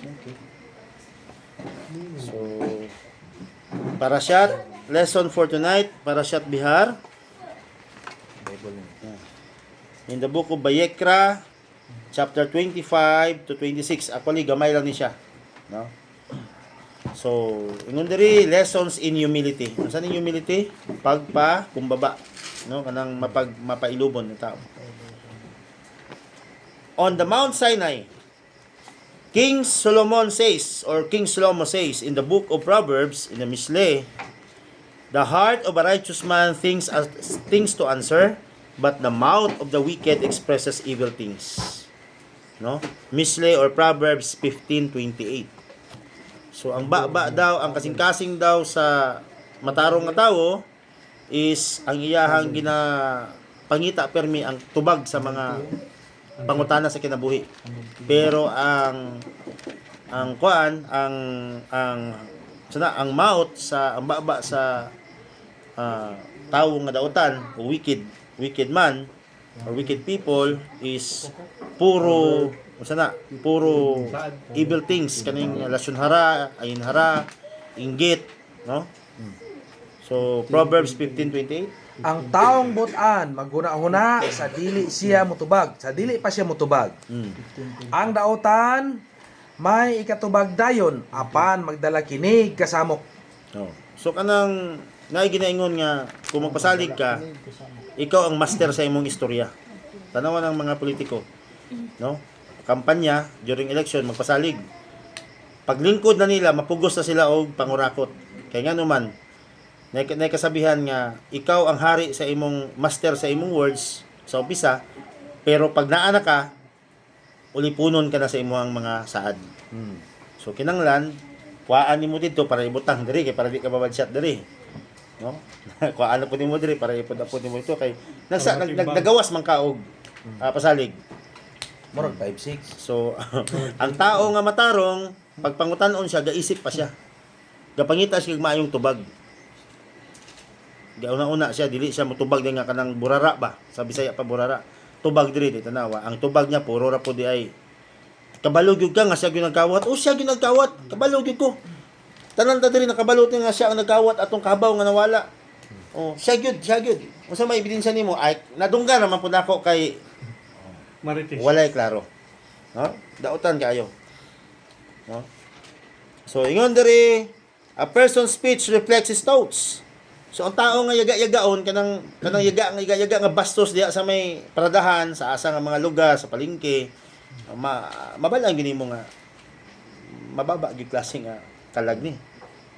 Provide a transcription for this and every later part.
Okay. So, Parashat, lesson for tonight, Parashat Bihar. In the book of Vayikra, chapter 25 to 26. Actually, gamay lang ni siya. No? So, ingon diri lessons in humility. Unsa ni humility? Pagpakumbaba, no? Kanang mapailubon ng tao. On the Mount Sinai, King Solomon says in the book of Proverbs, in the Mishle, the heart of a righteous man thinks to answer, but the mouth of the wicked expresses evil things. No? Mishle or Proverbs 15:28. So ang baba daw, ang kasing-kasing daw sa matarong nga tawo is ang iyahang pangita permi ang tubag sa mga pangutana sa kinabuhi. Pero ang mouth sa ang baba sa tawo nga daotan o wicked man or wicked people is puro evil things, kaning lasyonhara, ayinhara, inggit, no? So Proverbs 15:28. Ang taong butan maghuna-huna sa dili siya mutubag, sa dili pa siya mutubag. Ang daotan may ikatubag dayon apan magdala kinig kasamok. No. So kanang naay ginaingon nga kung magpasalig ka, ikaw ang master sa imong istorya. Tanawan ng mga politiko, no? Kampanya during election magpasalig. Paglingkod na nila, mapugos na sila og pangurakot. Kaya nga naman, nay kasabihan nga ikaw ang hari sa imong master sa imong words sa umpisa, pero pag naana ka, ulipunon ka na sa imong mga saad. So kinanglan, kuhaan nimo dito para ibutang diri kay para di ka babadshot diri. No? Kuhaan na pud nimo diri para ipod-apod nimo ito kay nagawas man ka og pasalig. Murag 5-6. So ang tao nga matarong, pag pangutan-on siya, gaisip pa siya. Gapangita siya maayong tubag. Gauna-una siya, dili siya motubag nga kanang burara ba? Sa Bisaya pa burara. Tubag diri tanawa. Ang tubag niya puro ra pud di ay kabalog gyud ka nga siya gyud nagkawat. O siya gyud nagkawat, kabalog gyud ko. Tanan ta diri nakabalot nga siya ang nagkawat atong kabaw nga nawala. Oh, siya gyud. Unsa may ebidensya nimo? Ay nadungga naman pud ako kay Marites. walay klaro. No? Dautan kaayo. No? So ingon diri, a person's speech reflects his thoughts. So ang tao nga yaga-yagaon kanang yaga nga bastos diha sa may paradahan sa asa nga mga lugar sa palengke, mabalang gini mo nga mababa gyud klase nga kalag ni.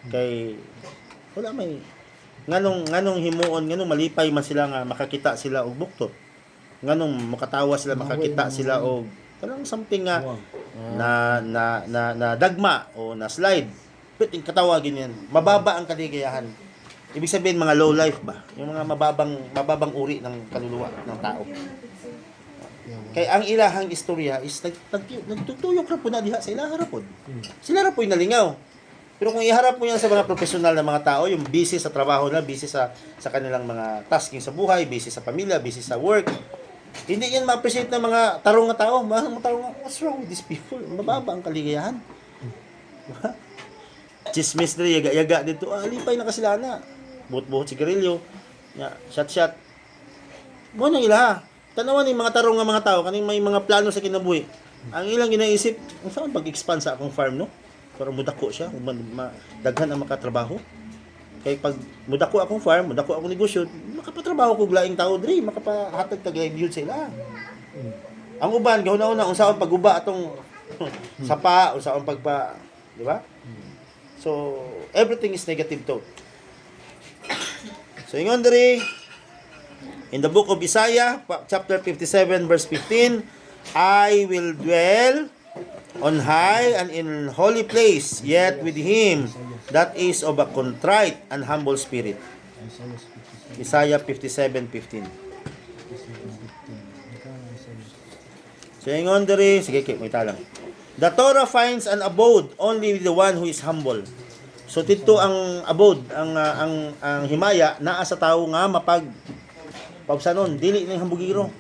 Kay wala may nganong himuon, nganong malipay man sila nga makakita sila og buktot. Nganong makatawa sila, makakita sila og kanang something nga na dagma o na slide. Piting katawagin yan. Mababa ang kaligayahan. Ibig sabihin mga low life ba? Yung mga mababang uri ng kaluluwa ng tao. Kay ang ilahang istorya is nagtutuyok ra po na diha sa ilaha ra pod. Sila ra po nalingaw. Pero kung iharap mo yan sa mga profesional na mga tao, yung busy sa trabaho na, busy sa kanilang mga tasking sa buhay, busy sa pamilya, busy sa work, hindi yan ma-appreciate ng mga tarong na tao. Mga tarong, what's wrong with these people? Mababa ang kaligayahan. Chismis na yaga-yaga dito. Lipay na kasilana. Buhot-buhot sigarilyo. Shot-shot. Buwan ang ilaha. Tanawan yung mga tarong ng mga tao, kaning may mga plano sa kinabuhi. Ang ilang ginaisip, saan pag-expand sa akong farm, no? Para mudako siya, daghan ang makatrabaho. Kay pag mudako akong farm, mudako akong negosyo, makapatrabaho ko glaing tao diri, makapahatag tag livelihood sa ila. Ang uban gahuna-una unsaon paguba atong sapa, unsaon pagpa, di ba? So, everything is negative thought. So, ingon diri in the book of Isaiah, chapter 57 verse 15, I will dwell on high and in holy place, yet with him that is of a contrite and humble spirit. Isaiah 57:15. So ingon diri, sige kay mo italang. The Torah finds an abode only with the one who is humble. So dito ang abode, ang himaya naa sa tawo nga mapag pabsanon, dili ning hambugiro.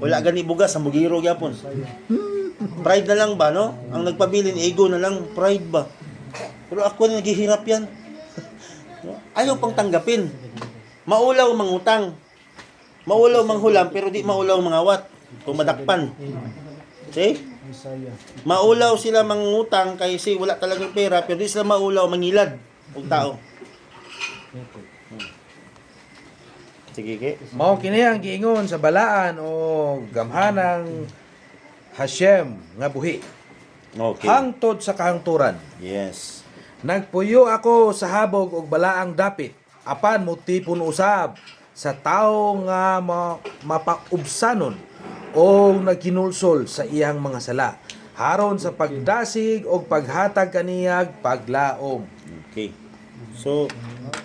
Wala gani bugas hambugiro gyapon. Pride na lang ba, no? Ang nagpabilin, ego na lang, pride ba? Pero ako na naghihirap yan. Ayaw pang tanggapin. Maulaw mangutang. Maulaw manghulam, pero di maulaw mangawat. Kung madakpan. See? Maulaw sila mangutang kasi wala talagang pera, pero di sila maulaw mangilad. Ang tao. Sige, ke. Mao kini ang giingon sa balaan o gamhanang Hashem nga buhi. Okay. Hangtod sa kahangturan. Yes. Nagpuyo ako sa habog og balaang dapit. Apan mutipon usab sa tawo nga mapaubsanon o nagkinulsol sa iyang mga sala. Haron sa pagdasig o paghatag kaniyag paglaom. Okay. So,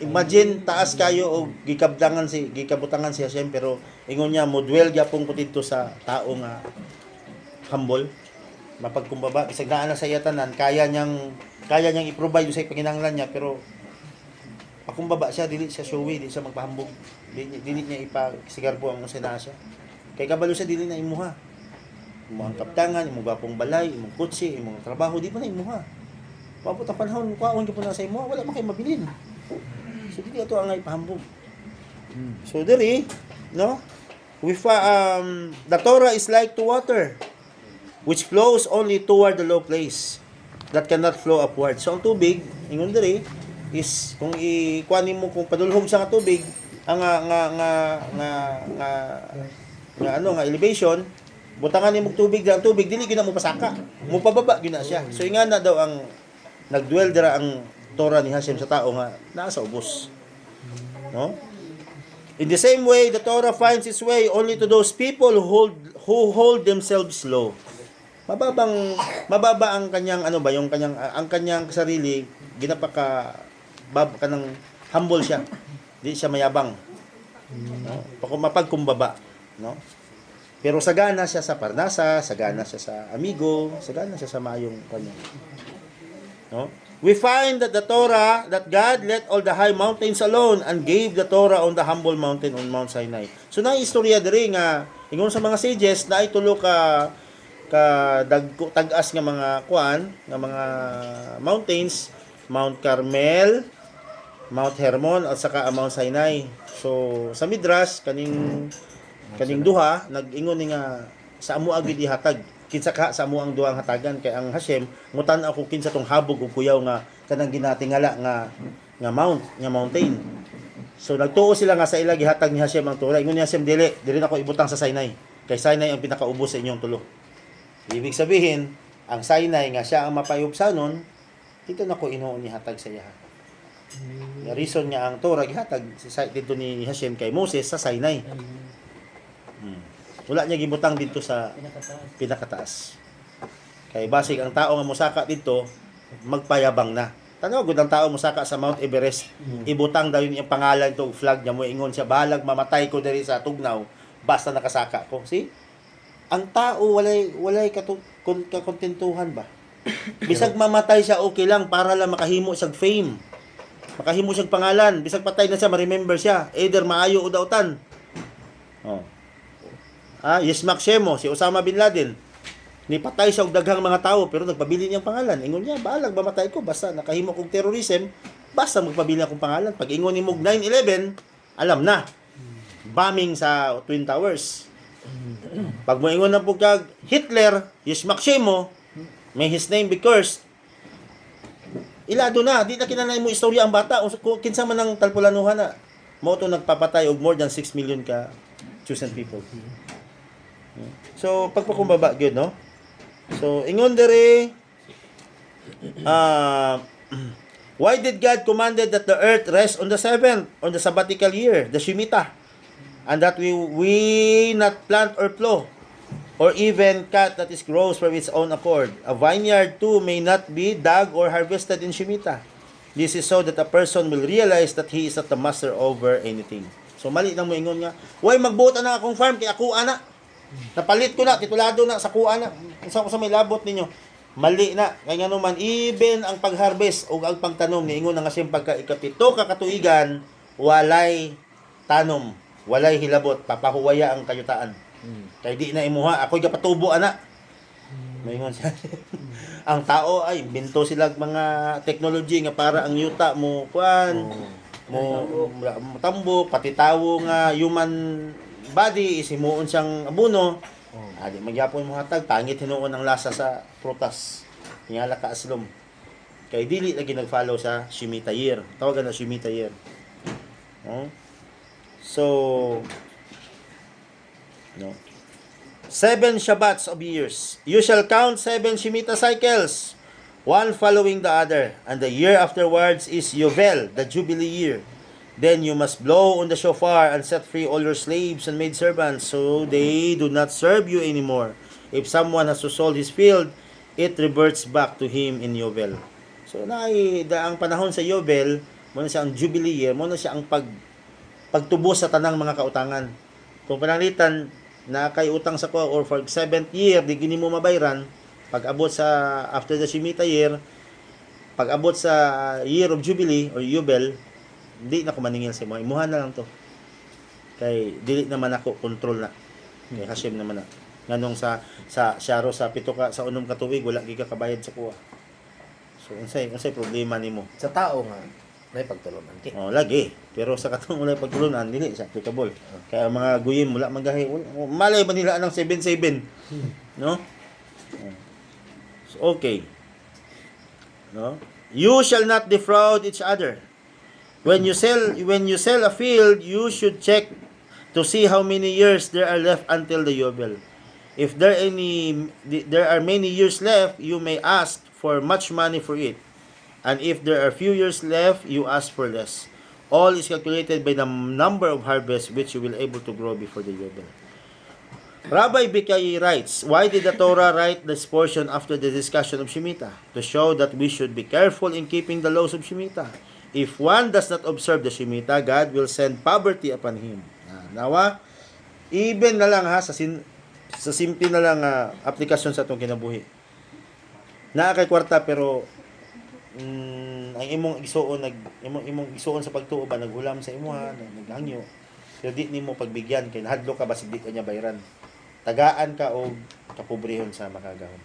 imagine taas kayo o gikabutangan si Hashem pero ingon niya mo dwell gyapon ko dito sa tao nga humble, mapagkumbaba bisag naa na sa iya tanan, kaya niyang i-provide sa panginahanglan niya pero pakumbaba siya, dili siya showy, dili siya magpahambog, dili niya ipasigar po ang usena siya. Kay kabalo siya dili na imuha. Imong kaptangan, imong gapong balay, imong kutsi, imong trabaho di pa na imuha. Paabot ang panahon, kuwaon gyud po na sa imo, wala man kay mabilin. So dili ato ang ipahambog. So diri, no? The Torah is like to water which flows only toward the low place that cannot flow upward. So ang tubig, ingon diri is kung ikuanin mo kung padulhog sa nga tubig, ang nga elevation, butangan nimo tubig ang tubig dili gyud na mo pasaka. Mo pababa gyud na siya. So ingana daw ang nagdwell dira ang Torah ni Hashem sa tao nga naa sa ubos. No? In the same way, the Torah finds its way only to those people who hold themselves low. Mababa ang kanyang ang kanyang sarili, ginapaka kanang humble siya. Di siya mayabang. No? Mapagkumbaba, no? Pero sagana siya sa parnasa, sagana siya sa amigo, sagana siya sa mayong kanya. No? We find that that God let all the high mountains alone and gave the Torah on the humble mountain on Mount Sinai. So na istorya diri nga ingon sa mga sages na itulo ka tag-as nga mga mga mountains, Mount Carmel, Mount Hermon at saka ang Mount Sinai. So sa Midrash kaning duha nag-ingon ni nga sa amo agid ihatag kinsa ka sa amo ang duang hatagan kay ang Hashem mutan ako kinsa tong habog ug kuyaw nga kanang ginatingala nga mountain. So nagtuo sila nga sa ila gihatag ni Hashem ang Torah. Ingon ni Hashem dili nako ibutang sa Sinai. Kay Sinai ang pinakaubos sa inyong tulo. Ibig sabihin, ang Sinai nga siya ang mapayubsanon, dito nako inuon ni hatag sa iya. The reason nga ang Torah gihatag dito ni Hashem kay Moses sa Sinai. Wala niya gibutang dito sa pinakataas. Kay basig ang tao nga mosaka dito magpayabang na. Tanaw gud ang tao mosaka sa Mount Everest, ibutang daw yung pangalan tong flag niya mo ingon siya balag mamatay ko diri sa tugnaw basta nakasaka ko. See? Ang tao walay kakontentuhan ba? Bisag mamatay siya okay lang para lang makahimo siyang fame. Makahimo siyang pangalan, bisag patay na siya ma-remember siya, either maayo o dautan. Oh. Yismak Shemo, si Osama Bin Laden. Nipatay siya og daghang mga tao pero nagpabili niyang pangalan. Ingon niya, balag mamatay ko basta nakahimo kog terrorism, basta magpabili akong pangalan. Pag ingon ni mog 9/11, alam na. Bombing sa Twin Towers. Pag mo ingon na pugkag Hitler, Yismak Shemo, may his name be cursed. Ilado na, di na kinanay mo istorya ang bata. Kinsa man ang talpulanuhan na. Mo to nagpapatay og more than 6 million ka chosen people. So pagpakumbaba gyud no. So ingon dere why did God commanded that the earth rest on the seventh, on the sabbatical year, the Shemitah, and that we not plant or plow or even cut that is grows from its own accord. A vineyard too may not be dug or harvested in Shemitah. This is so that a person will realize that he is not the master over anything. So mali nang moingon nga, "Way magbuot na akong farm kay ako ana. Napalit ko na, titulado na sa kuha na. Unsa ko sa may labot ninyo?" Mali na. Kaya nga naman, even ang pag-harvest o ang pagtanom, niingon na nga siyang ikapito kakatuigan, walay tanom, walay hilabot, papahuwaya ang kayutaan. Kaya di na imuha, ako'y kapatubo, ana. Moingon siya. Ang tao ay binto sila mga technology nga para ang yuta mo kuan mo tambok pati tawo nga human body is himuon siyang abono. Adi magyapon mo hatag pangit hinuon ang lasa sa prutas. Tingala ka aslom. Kay dili lagi nag-follow sa Shemitah year. Tawagan na Shemitah year. No? So no. 7 Shabbats of years. You shall count 7 Shemitah cycles, one following the other, and the year afterwards is Yovel, the Jubilee year. Then you must blow on the shofar and set free all your slaves and maidservants, so they do not serve you anymore. If someone has to sold his field, it reverts back to him in Yovel. So ang panahon sa Yovel, mo na siya ang Jubilee year, mo na siya ang pagtubos sa tanang mga kautangan. Kung pananglitan na kay utang sa ko or for 7th year di gini mo mabayran, pag abot sa after the Shemitah year, pag abot sa year of Jubilee or Yubel, hindi na ko maningil sa mo. Imuhan na lang to. Kay dili naman ako control na. Kay Hashem naman na. Nganong sa syaro sa pito ka sa unom ka tuig wala gi ka kabayad sa kuha. So unsay problema nimo? Sa tao nga may pagtulunan ki. Oh, lagi. Pero sa katong ulay pagtulunan dili sa applicable. Kaya mga guyim wala magahi. Malay ba nila ang 7-7? No? So, okay. No? You shall not defraud each other. When you sell a field, you should check to see how many years there are left until the Yobel. If there are many years left, you may ask for much money for it. And if there are few years left, you ask for less. All is calculated by the number of harvests which you will able to grow before the Yobel. Rabbi Bikai writes, why did the Torah write this portion after the discussion of Shemitah? To show that we should be careful in keeping the laws of Shemitah. If one does not observe the Shemitah, God will send poverty upon him. Nawa, even na lang ha, sa simple na lang aplikasyon sa itong kinabuhi. Naa kay kwarta pero ang imong igsuon sa pagtuo ba naghulam sa imuha, naghangyo. Pero di nimo pagbigyan kay nahadlo ka basig di ka niya bayaran. Tagaan ka og kapobrehon sa makagahom.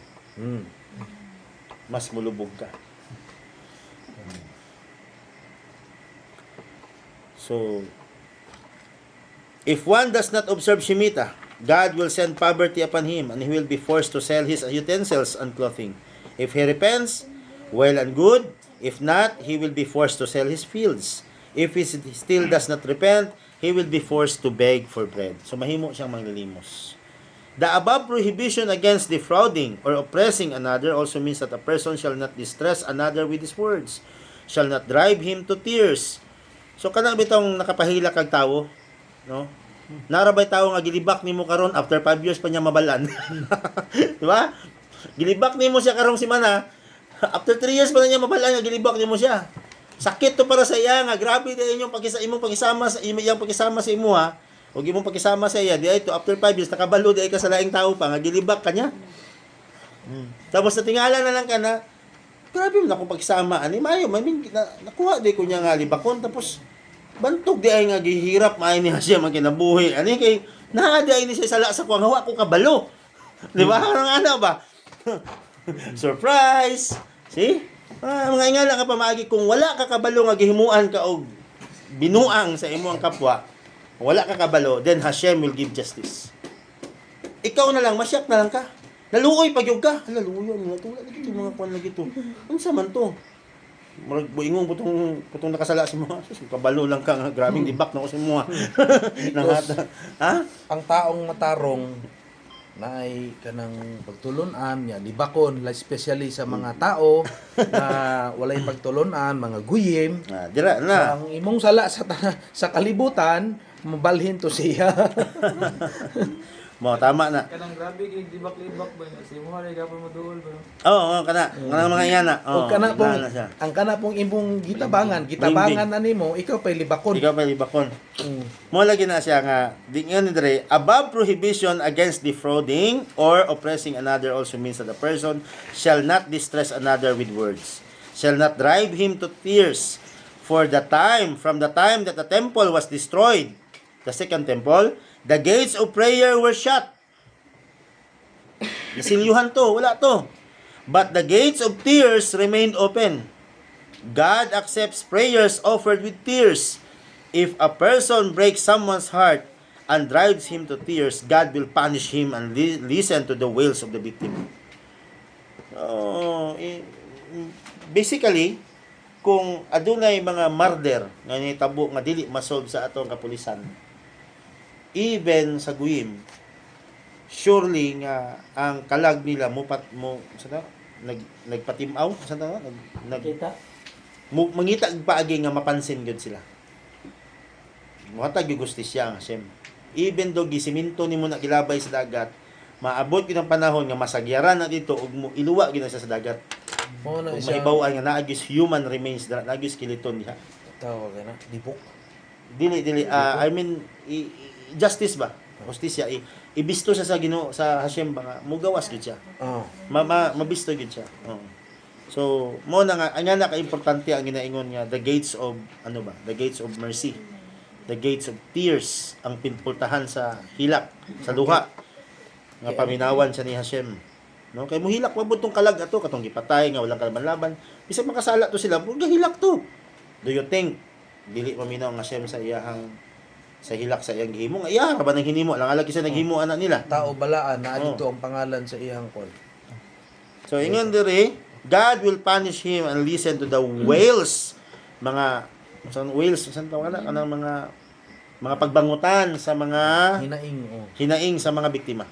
Mas mulubog ka. So, if one does not observe Shemitah, God will send poverty upon him, and he will be forced to sell his utensils and clothing. If he repents, well and good. If not, he will be forced to sell his fields. If he still does not repent, he will be forced to beg for bread. So, mahimo siyang manglilimos. The above prohibition against defrauding or oppressing another also means that a person shall not distress another with his words, shall not drive him to tears. So kana bitong nakapahila kag tawo, no? Narabay tawo nga gilibak nimo karon after 5 years pa niya mabalan. Di ba? Gilibak nimo siya karong semana, after 3 years pa na niya mabalan nga gilibak nimo siya. Sakit to para sa iya nga grabe din imong pakisama sa imong pakisama sa imo ha. Ug imong pakisama sa iya di ay to after 5 years nakabalo di ay ka sa laing tawo pa nga gilibak kanya. Tapos natingala na lang kana grabe man akong pagsama ani mayo nakuha di ko niya nga libakon tapos bantog di ay nga gihirap maay niya siya magkinabuhi ani kay naa di ay ni siya sala sa kuha nga wa ko kabalo di ba ano ba surprise see mga ingala ka pa maagi kung wala ka kabalo nga gihimuan ka og binuang sa imong kapwa wala ka kabalo then Hashem will give justice ikaw na lang masyak na lang ka naluoy pagyog ka. Naluoy natulad dito mga kuan lagi to. Unsa man to? Murag buingong putong nakasala sa mga. Kabalo lang ka nga grabing dibak na ko sa mga. Nangata. Ha? Ang taong matarong na ay kanang pagtulunan niya libakon especially sa mga tao na walay pagtulunan mga guyim Dira na. ang imong sala sa kalibutan mabalhin to siya. Mo tama na. Kanang grabe gid dibak-libak ba si mo ray gapon mo duol ba. Oo, kana. Kana mga iyana. O kana pong na siya. ang kana pong imong gitabangan na nimo ikaw pay libakon. Ikaw pa libakon. Mo lagi na siya nga di ngani dire above prohibition against defrauding or oppressing another also means that a person shall not distress another with words, shall not drive him to tears. From the time that the temple was destroyed, the second temple, the gates of prayer were shut. Nasilyuhan to, wala to. But the gates of tears remained open. God accepts prayers offered with tears. If a person breaks someone's heart and drives him to tears, God will punish him and listen to the wails of the victim. Basically, kung adunay mga murder nga nitabo nga dili masolve sa atong kapulisan, even sa guyim, surely nga ang kalag nila nagpatimaw Kita. mangita og paagi nga mapansin gyud sila. Muhatag gyud gustisya nga Hashem. Even though gisiminto nimo na gilabay sa dagat, maabot gyud ang panahon nga masagyaran na dito ug mo iluwa gyud na siya sa dagat. Mo na Kung siya mahibaw-an nga naagis human remains, naagis skeleton diha. tawag na dibok. Dili I mean justice ba? Justisya ibisto siya sa Ginoo sa Hashem ba nga mugawas gyud siya. Oh. Mabisto gyud siya. Oh. So mo na nga anya na ka importante ang ginaingon nga the gates of the gates of mercy, the gates of tears ang pinpultahan sa hilak, sa luha nga paminawan siya ni Hashem. No kay muhilak wabot tong kalag ato katong gipatay nga walang kalaban-laban bisag makasala to sila ug gahilak to. Do you think dili maminaw ang Hashem sa iyahang sa hilak sa iyang gihimo nga iya ra ba nang hinimo lang alagi sa naghimo anak nila. Tao balaan na dito ang pangalan sa iyang kon. So ingon diri God will punish him and listen to the wails, mga wails saan tawag na kanang mga pagbangutan sa mga hinaing sa mga biktima.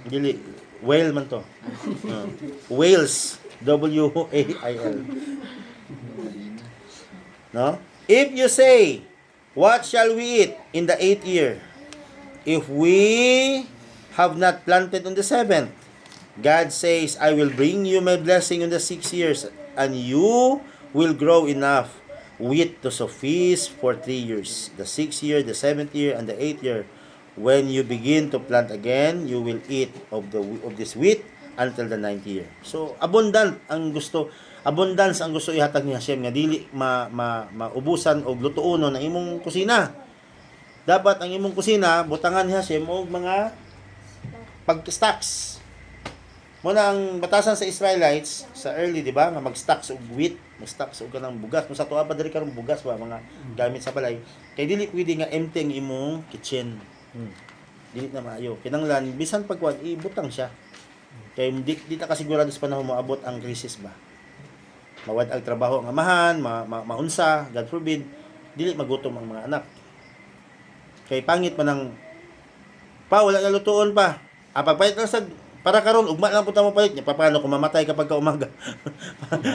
Dili wail man to. Wails, W-A-I-L. No? If you say, what shall we eat in the 8th year? If we have not planted on the 7th, God says, I will bring you my blessing in the 6 years, and you will grow enough wheat to suffice for 3 years. The 6th year, the 7th year, and the 8th year. When you begin to plant again, you will eat of this wheat until the 9th year. So, abundance ang gusto ihatag ni Hashem nga dili maubusan og lutuonon ang imong kusina. Dapat ang imong kusina butangan ni Hashem og mga pag-stocks. Muna ang batasan sa Israelites sa early, di ba, nga mag-stocks og wheat, mag-stocks og kanang bugas. Kung sa tuwa pa diri karong bugas ba mga gamit sa balay, kay dili pwede nga empty ang imong kitchen. Dili na maayo. Kinanglan bisan pagkuan ibutang siya. Kay di ta kasigurado sa panahon mo abot ang krisis ba. Mawad ang trabaho ang amahan, maunsa, God forbid, dili magutom ang mga anak. Kay pangit man ang wala na lutuon pa. Pagpayat lang sa para karon ugma lang punta mo palit nya paano kung mamatay kapag ka umaga.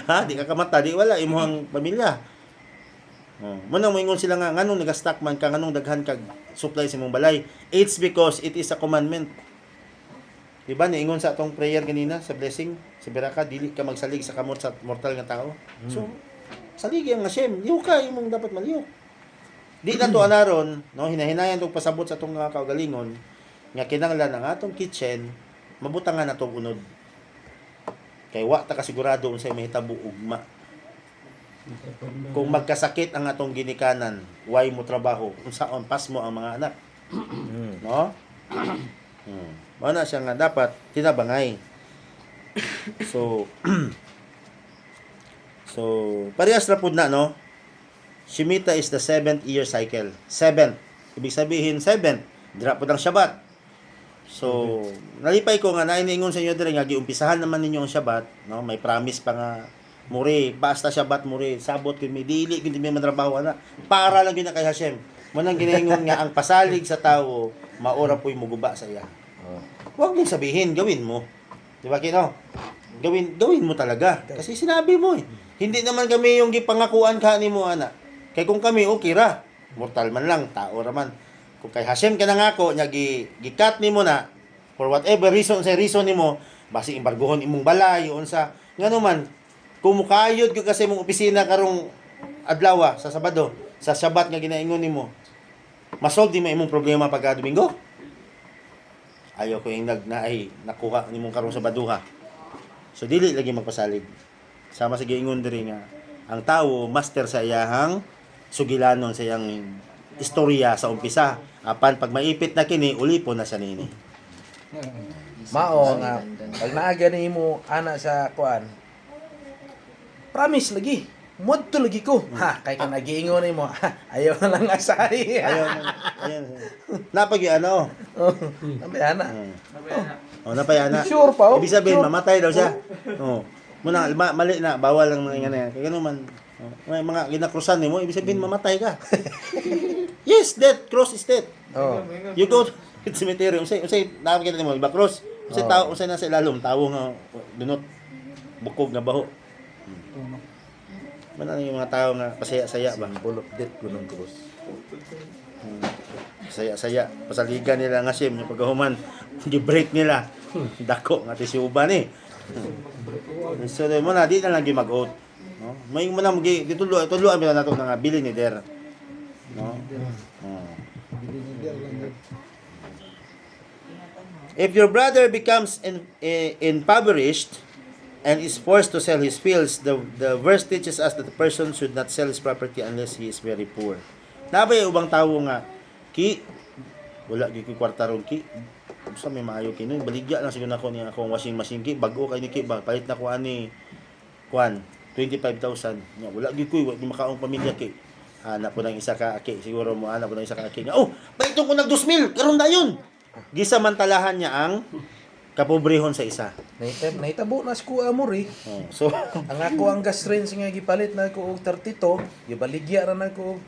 Ha, di ka kamata, di wala imong pamilya. Mo nang moingon sila nga nganong nagastock man ka nganong daghan kag supply sa imong balay. It's because it is a commandment. Di ba niingon sa atong prayer kanina sa blessing, sa beraka dili ka magsalig sa kamot sa mortal nga tao. So saligi ang Hashem, liw ka imong dapat maliw. Di na to anaron, no, hinahinayan tong pasabot sa atong mga kaugalingon nga kinahanglan ang atong kitchen mabutangan na itong unod. Kay wa ta kasigurado unsay mahitabo ugma. Kung magkasakit ang atong ginikanan, why mo trabaho? Unsaon pas mo ang mga anak? No? Mao na siya nga dapat tinabangay. So parehas ra pud na no. Shemitah is the 7th year cycle. 7th. Ibig sabihin 7th, dira pud ang Shabbat. So, nalipay ko nga nainiingon sa inyo dire nga giumpisahan naman ninyo ang Shabbat, no? May promise pa nga muri, basta Shabbat muri, sabot kun mi dili kun mi matrabaho ana. Para lang gyud kay Hashem. Mo nang ginaingon nga ang pasalig sa tawo maora po'y muguba sa iya. Huwag mong sabihin, gawin mo. Di ba kino? Gawin mo talaga. Kasi sinabi mo eh. Hindi naman kami yung gipangakuan ka ni mo ana. Kay kung kami okay ra, mortal man lang, tao ra man. Kung kay Hashem ka nangako nya gi-cut nimo na for whatever reason nimo basi embargohon imong balay unsa ngano man kung mukayod gyud kasi imong opisina karong adlaw sa Sabado sa Sabat nga ginaingon nimo masolve di mo imong problema pagka Domingo. Ayo ko yung nakuha nimong karong Sabaduha. So dili lagi magpasalig. Sama sa giingon diri nga ang tawo master sa iyahang sugilanon sa iyang istorya sa umpisa. Apan pag maipit na kini, ulipon na sa nini. Mao nga pag naaga nimo ana sa kuan. Promise lagi. Modto lagi ko. Ha, kay ka nagiingon nimo. Ayaw na lang asahi. Ayun. Napag ano. Nabi ana. Napayana. Sure pa, oh. Ibig sabihin, Sure. mamatay daw siya. Muna, mali na, bawal lang mga yan. Kaya naman, may mga ginakrusan mo, ibig sabihin, mamatay ka. Yes, death. Cross is death. Oh. You go to the cemetery, usay, nakakita mo, iba cross. Usay tao, usay nasa ilalom, tawo nga, dunot, bukog nga baho. Mana yung mga tao nga, pasaya-saya ba? Symbol of death ko ng cross. Saya-saya, pasaligan nila nga sim, yung pagkahuman, gi-break nila. Dako nga ti si uban eh. So mo na di na lang mag-out. No? May mo na ditulo ang na nato nga bili ni Der. No? If your brother becomes impoverished and is forced to sell his fields, the verse teaches us that the person should not sell his property unless he is very poor. Nabay ubang tawo nga ki wala gyud kwarta ron ki sa may maayo kini baligya lang siguro nako ni akong washing machine ki bag-o kay ni ki ba palit na ko ani kuan 25,000 nya wala gyud ko di makaong pamilya ki ana po nang isa ka aki siguro mo ana po nang isa ka aki nga oh paitong ko nag 2,000 karon dayon gisamantalahan niya ang kapobrehon sa isa. Nahitabo na ko amori. So Ang ako ang gas range nga gipalit na ko og 32, gibaligya ra na ko og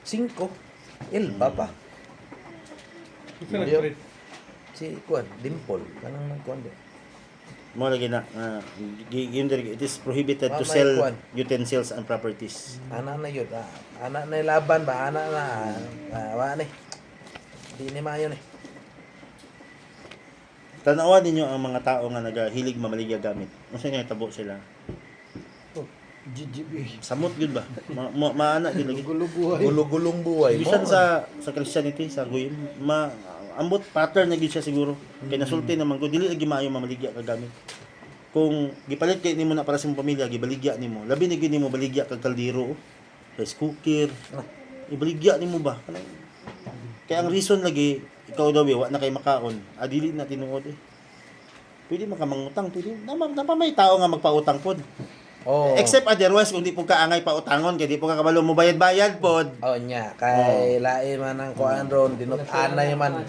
5. Ilba pa. Ito nag-print. Si kuan Dimple kanang nagkuan di. mo lagi na it is prohibited to May sell kuwan. utensils and properties. Ana na yun. Ana na laban ba? Ana na. Wa ni. Di ni mayo ni. Tanawan ninyo ang mga tao nga nagahilig mamaligya gamit. Unsa nga tabo sila? GGB. Samot gyud ba? Maana gyud lagi. Gulugulong buhay mo. Bisan sa Christianity, sa Goyim, ambot pattern na gyud siya siguro. Kay nasulti naman ko dili lagi maayo mamaligya ka gamit. Kung gipalit kay nimo na para sa imong pamilya, gibaligya nimo. Labi na gyud nimo baligya kag kaldero, rice cooker. Ibaligya nimo ba? Kaya ang reason lagi ikaw daw wa na kay makaon. Dili na tinuod eh. Pwede makamangutang, pwede. Napa may tao nga magpautang pod. Oh. Except otherwise kung di po kaangay pa utangon kay di po ka kabalo mo bayad-bayad pod. Oh nya kay lain man ang kuan ron dinut-anay man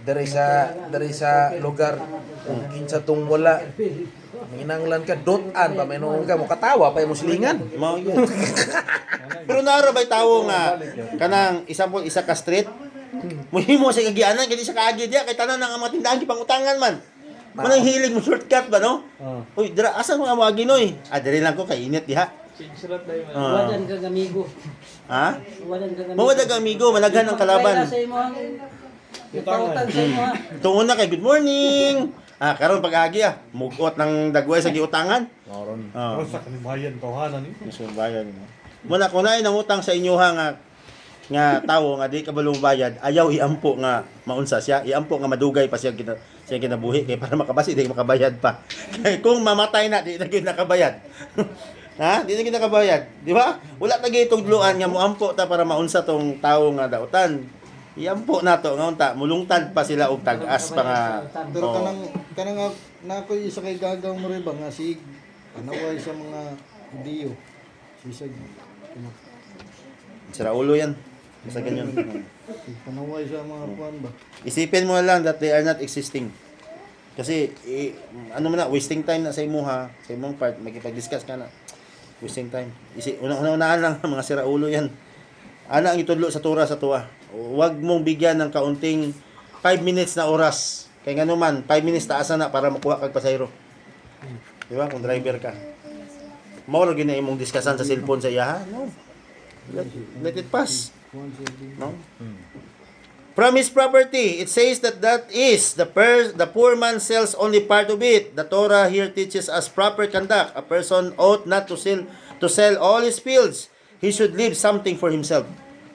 diri sa lugar kung kinsa tong wala minanglan ka dot-an pa menon ka mo katawa pa mo silingan. Mao yun. Pero naro bay tawo nga kanang isa ka street. Muhimo sa kagianan kay di sa kaagi dia kay tanan ang mga tindahan gipangutangan man. Manang hilig mo shortcut ba no? Uy, dira asa mga mga ginoy? Diri lang ko kay init diha. Sigsurat tayo man. Wadan ka gamigo. Ha? Wadan ka gamigo. Mawad ang amigo, malaghan ang kalaban. Sa imo ang ipautan sa imo ha. Tungon na kay good morning. Karon pag-agi mugot ng dagway sa giutangan. Moron. Pero sa kanibayan, tawhanan ni. Gusto bayad mo. Muna kung naay nangutang sa inyo nga tawo nga di kabalo bayad, ayaw iampo nga maunsa siya, iampo nga madugay pa siya kinabuhi kay para makabasi di makabayad pa. Kay kung mamatay na di na gyud nakabayad. Ha? Di na gyud nakabayad, di ba? Wala ta gyud tugluan nga moampo ta para maunsa tong tawo nga dautan. Iampo nato nga unta mulungtad pa sila og tag-as pa nga. Pero Oo. kanang na ko isa kay gagaw mo rin ba nga si anaway sa mga Hudiyo. Sisag Sira ulo yan. Basta ganyan. panaway sa mga kuan ba. Isipin mo na lang that they are not existing. Kasi, ano man na, wasting time na sa imuha, sa imong part, makipag-discuss ka na. Wasting time. Unang-unaan lang, mga siraulo yan. Ana ang itudlo sa tura sa tuwa. Huwag mong bigyan ng kaunting 5 minutes na oras. Kaya nga naman, 5 minutes taasan na para makuha kag pasayro. Di ba? Kung driver ka. Mauro gina imong discussan sa cellphone sa iya, ha? No. Let it pass. No? Promised property. It says that is the poor man sells only part of it. The Torah here teaches us proper conduct. A person ought not to sell all his fields. He should leave something for himself.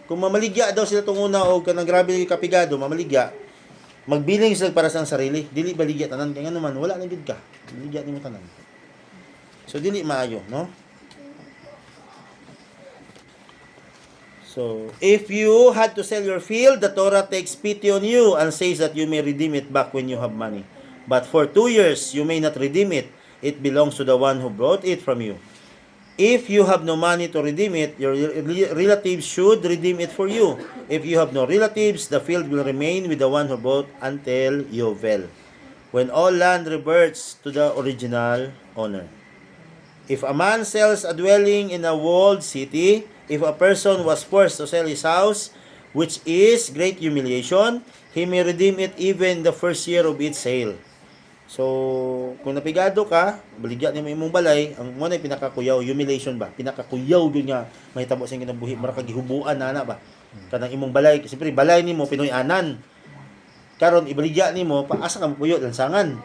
Kung mamaligya daw sila tunguna o kanang grabe kapigado, mamaligya, magbiling sila para sa sarili. Dili baligya tanan kay naman wala na gid ka. Baligya nimo tanan. So dili maayo, no? So, if you had to sell your field, the Torah takes pity on you and says that you may redeem it back when you have money. But for 2 years, you may not redeem it. It belongs to the one who brought it from you. If you have no money to redeem it, your relatives should redeem it for you. If you have no relatives, the field will remain with the one who bought until Yovel, when all land reverts to the original owner. If a man sells a dwelling in a walled city, if a person was forced to sell his house, which is great humiliation, he may redeem it even the first year of its sale. So, kung napigado ka, baligya ni mo imong balay, ang mo na pinakakuyaw, humiliation ba? Pinakakuyaw yun nga, mahitabo sa kinabuhi, marakagihubuan na ba? Kanang imong balay, siyempre balay nimo Pinoy anan. Karon ibaligya nimo, paasa ka mo puyo, lansangan.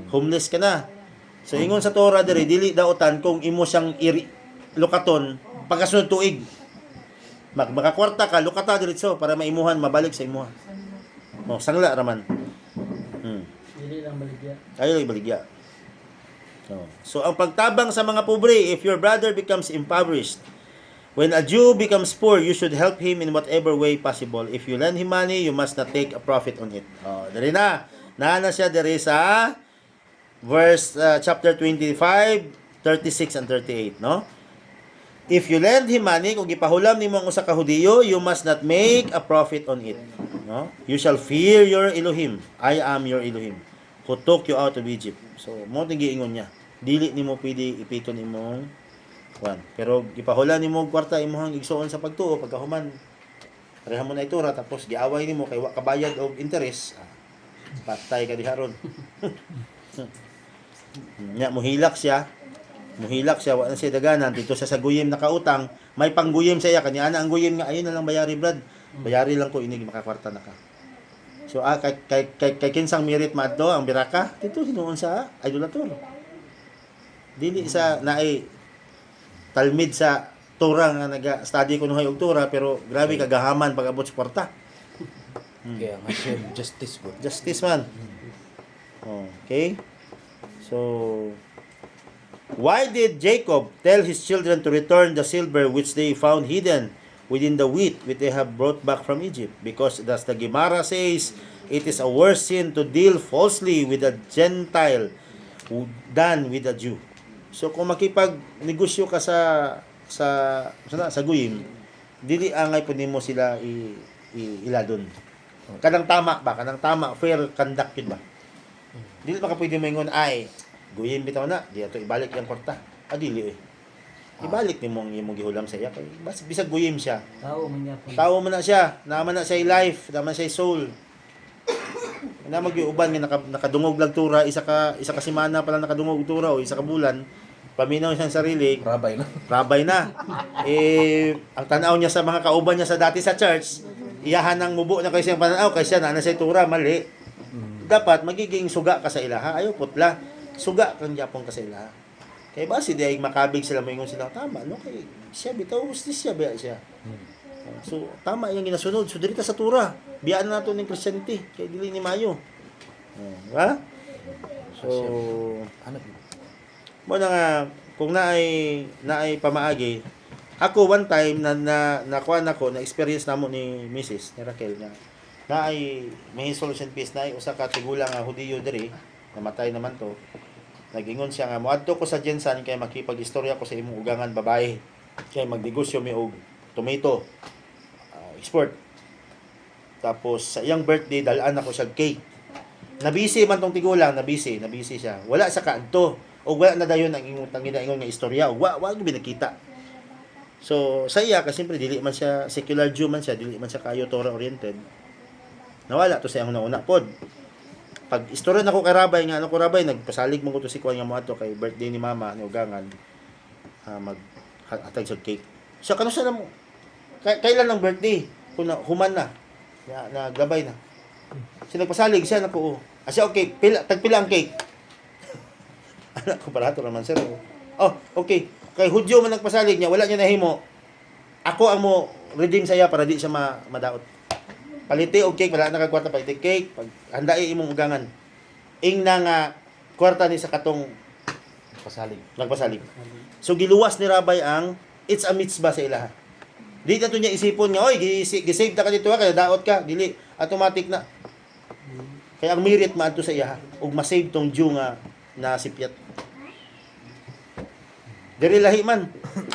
Homeless ka na. So, ingon sa Torah diri, dili daotan kung imo siyang lukaton, pagkasunod tuig. Makakwarta ka, lukata diretso para maimuhan, mabalik sa imuha. No, sangla raman. Dili lang baligya. Ayo ibaligya. So, ang pagtabang sa mga pobre, if your brother becomes impoverished, when a Jew becomes poor, you should help him in whatever way possible. If you lend him money, you must not take a profit on it. Dali na. Naana siya diri sa verse chapter 25, 36 and 38, no? If you lend him money, kung gipahulam nimo ang usa ka Hudiyo, you must not make a profit on it. No? You shall fear your Elohim. I am your Elohim, who took you out of Egypt. So, mo ting giingon niya. Dili nimo pwede ipiton imong kwan. Pero gipahulam nimo og kwarta imong igsuon sa pagtuo pagkahuman. Pareha mo na itura tapos giaway nimo kay wa kabayad og interest. Patay ka diharon. Nya muhilak siya. Wa na siya daganan dito sa saguyim nakautang, may pangguyim siya kanya ana ang guyim nga ayun na lang bayari brad. Bayari lang ko inig makakwarta na ka. So kay kinsang merit maadto ang biraka dito hinuon sa idolator. Dili sa naay talmid sa Torah nga naga-study ko nuhay og Torah pero grabe kagahaman pag abot sa kwarta. Kaya nga siya, justice po. Justice man. Okay? So, why did Jacob tell his children to return the silver which they found hidden within the wheat which they have brought back from Egypt? Because as the Gemara says, it is a worse sin to deal falsely with a Gentile than with a Jew. So kung makipag-negosyo ka sa guyim, dili angay pud nimo sila iladon. Kanang tama ba? Kanang tama, fair conduct yun ba? Dili ba ka pwede maingon ay guyim bitaw na, di ato ibalik yung kwarta. Dili eh. Ibalik nimo ang imong gihulam sa iya kay bisag guyim siya. Tao man niya po. Tao man na siya, naman na siya life, naman siya soul. Na magiuban nga nakadungog lang tura, isa ka semana pa lang nakadungog tura o isa ka bulan. Paminaw siyang sarili, Rabay na. rabay na. Ang tanaw niya sa mga kauban niya sa dati sa church, iyahan ng mubo na kay siyang pananaw, kay siya na siya tura, mali. Dapat magiging suga ka sa ilaha, ayaw putla. Suga kang Japon ka sa ilaha. Kaya ba si Diay makabig sila moingon sila tama no kay siya bitaw justisya ba siya. So tama yung ginasunod. So diri ta sa tura. Biyaan nato ning Christianity kay dili ni mayo. Ha? So Ano? mo na nga kung naay pamaagi ako one time na nakuha nako na experience namo ni Mrs. ni Raquel na ay may solution piece na ay usa ka tigulang nga Hudiyo diri namatay naman to. Nagingon siya nga moadto ko sa Jensan kay makipag-istorya ko sa imong ugangan babae. Kay magnegosyo mi og tomato export. Tapos sa iyang birthday dalaan ako siya cake. Nabisi man tong tigulang, nabisi siya. Wala sa kaadto o wala na dayon ang imong ingon nga istorya o wa gyud nakita. So sa iya kasi siyempre dili man siya secular Jew man siya, dili man siya kayo Torah oriented. Nawala to sa iyang una pod. Pag istorya nako kay Rabay nga ano ko Rabay nagpasalig man ko to si Kuan nga mo ato kay birthday ni mama ni ugangan mag hatag sa cake. So kano siya mo kailan ang birthday? Kung human na naglabay na. Siya nagpasalig siya nako. Siya okay, tagpila ang cake. Anak ko barato naman sir. Oh, okay. Kay Hudyo man nagpasalig niya, wala niya nahimo. Ako ang mo redeem saya para di siya madaot. Paliti og cake, wala na kag kwarta paliti cake, pag handai imong ugangan. Ing na nga kwarta ni sa katong Pasalig. nagpasalig. So giluwas ni Rabay ang it's a mitzvah sa ilaha. Di na to niya isipon nga, oy, gisave ta ka dito ha, kaya daot ka, dili automatic na. Kaya ang merit man to sa iya, ug masave tong due nga na sipyat. Diri lahi man.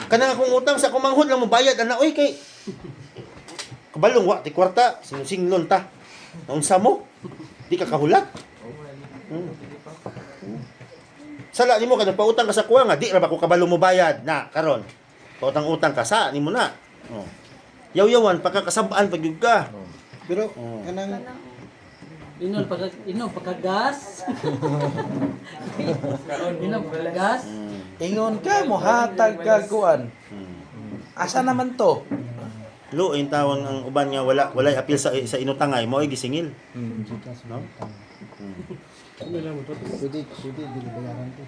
Kanang akong utang sa kumanghod lang mo bayad ana oy kay kabalong wa ti kwarta, singlon ta. Unsa mo? Di ka kahulat. Sala nimo kada pautang ka sa kuwa nga di ra ba ko kabalo mo bayad na karon. Pautang-utang ka sa nimo na. Oh. Yaw-yawan pagkakasabaan pag ka. Pero kanang Inom pagkagas. Inom pagkagas. Ingon ka mo hatag ka kuan. Asa naman to? Lo yung tawang ang uban nga wala apil sa inutangay mo ay gisingil. No? pwede dili bayaran to.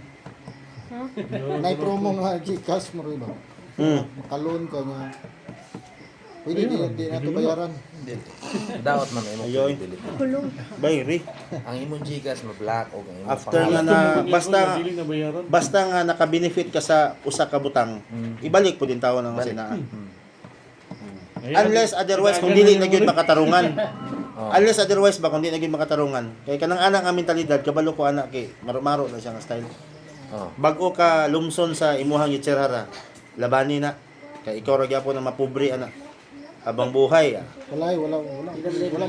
Nay promo nga Gcash mo rin ba? Makalon ka nga. Pwede di na to bayaran. Daot man imo. Ayoy. Bayri. Ang imong Gcash mo black o ang imong After nga na Dili na bayaran. basta nga naka-benefit ka sa usa ka butang, ibalik po din tawon ang sinaan. Unless otherwise kung dili na gyud makatarungan. Unless otherwise ba kung dili na gyud makatarungan. Kay kanang anak nga mentalidad kabalo ko anak kay maro-maro na siya nga style. Bag-o ka lumson sa imuhang itsirara, labani na. Kay ikaw ra gyapon na mapobre anak. Habang buhay. Wala mo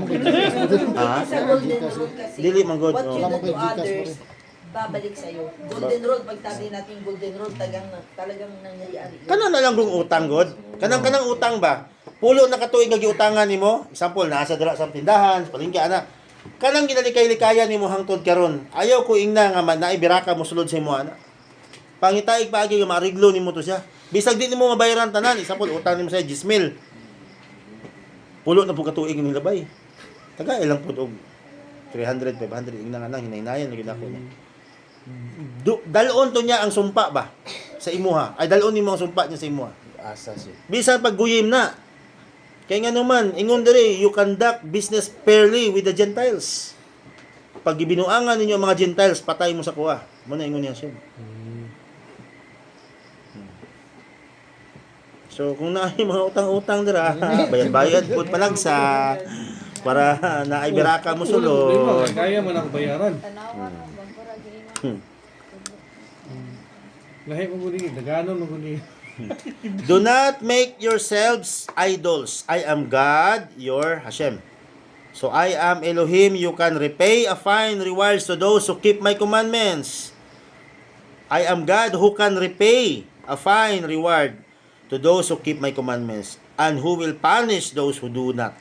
Gcash. Ha? Sa Golden Road kasi, Dili man good. what you Oh. do to others, babalik sa'yo. Golden Road, pagtabi natin Golden Road, talagang nangyayari. Kana na lang kung utang god. Kanang utang ba? Pulo na katuig nga giutangan nimo. Example, nasa dira sa tindahan, sa palengke ana. Kanang ginalikay-likayan nimo hangtod karon. Ayaw ko ingna nga naibiraka mo sulod sa imo ana. Pangitaig paagi nga maariglo nimo to siya. Bisag di nimo mabayaran tanan, example utang nimo sa 10,000. Pulo na po katuig ni labay. Taga ilang pud og 300, 500 ingna nga nang hinaynayan lagi nako niya. Dalon to niya ang sumpa ba sa imuha. Ay dalon nimo ang sumpa niya sa imuha. asa siya. Bisan pag guyim na. Kaya nga naman, ingon diri, you conduct business fairly with the Gentiles. Pag ibinuangan ninyo ang mga Gentiles, patay mo sa kuha. Muna ingon niya siya. So, kung naay mga utang-utang dira, bayad-bayad pud panagsa para naibiraka mo sulod. Kaya man ako bayaran. Lahi mo guni, daganon mo guni. Do not make yourselves idols. I am God, your Hashem. So I am Elohim, you can repay a fine rewards to those who keep my commandments. I am God who can repay a fine reward to those who keep my commandments, and who will punish those who do not.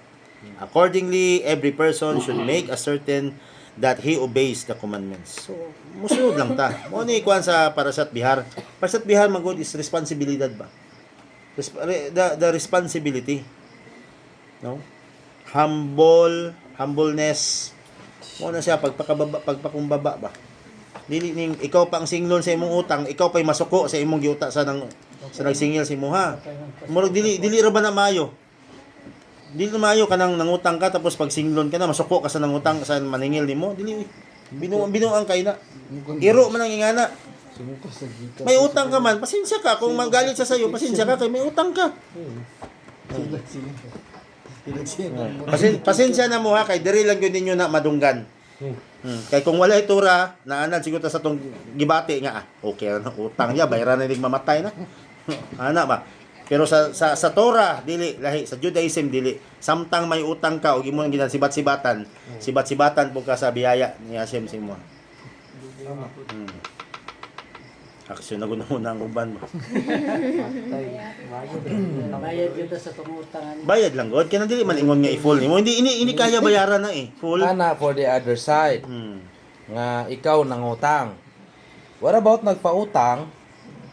Accordingly, every person should make a certain that he obeys the commandments. So, musunod lang ta. Mo ni kuan sa Parashat Bihar. Parashat Bihar magod is responsibilidad ba? The responsibility. No? Humbleness. Mo na siya pagpakumbaba ba? Dili ning ikaw pa ang singlon sa imong utang, ikaw pa'y masuko sa imong giuta sa nagsingil sa imo ha. Murag dili ra ba na maayo? Dili na maayo ka nang nangutang ka tapos pag singlon ka na masuko ka sa nangutang sa maningil nimo, dili binuang kay na. Iro man ang ingana. May utang ka man, pasensya ka kung magalit sa sayo, pasensya ka kay may utang ka. Pasensya na mo ha kay diri lang gyud ninyo na madunggan. Kay kung wala itura, naanad siguro sa tong gibati nga okay na utang niya, bayaran na ning mamatay na. Ana ba? Pero sa Torah dili lahi, sa Judaism dili. Samtang may utang ka ug imo nang ginasibat-sibatan, sibat-sibatan po ka sa biyaya ni Hashem sa imo. Aksyon na guna muna ang uban mo. Bayad kita sa tungutangan. Bayad lang god, kaya dili man ingon nga i-full nimo. Hindi kaya bayaran na full. Ana for the other side. Nga ikaw nangutang. What about nagpautang?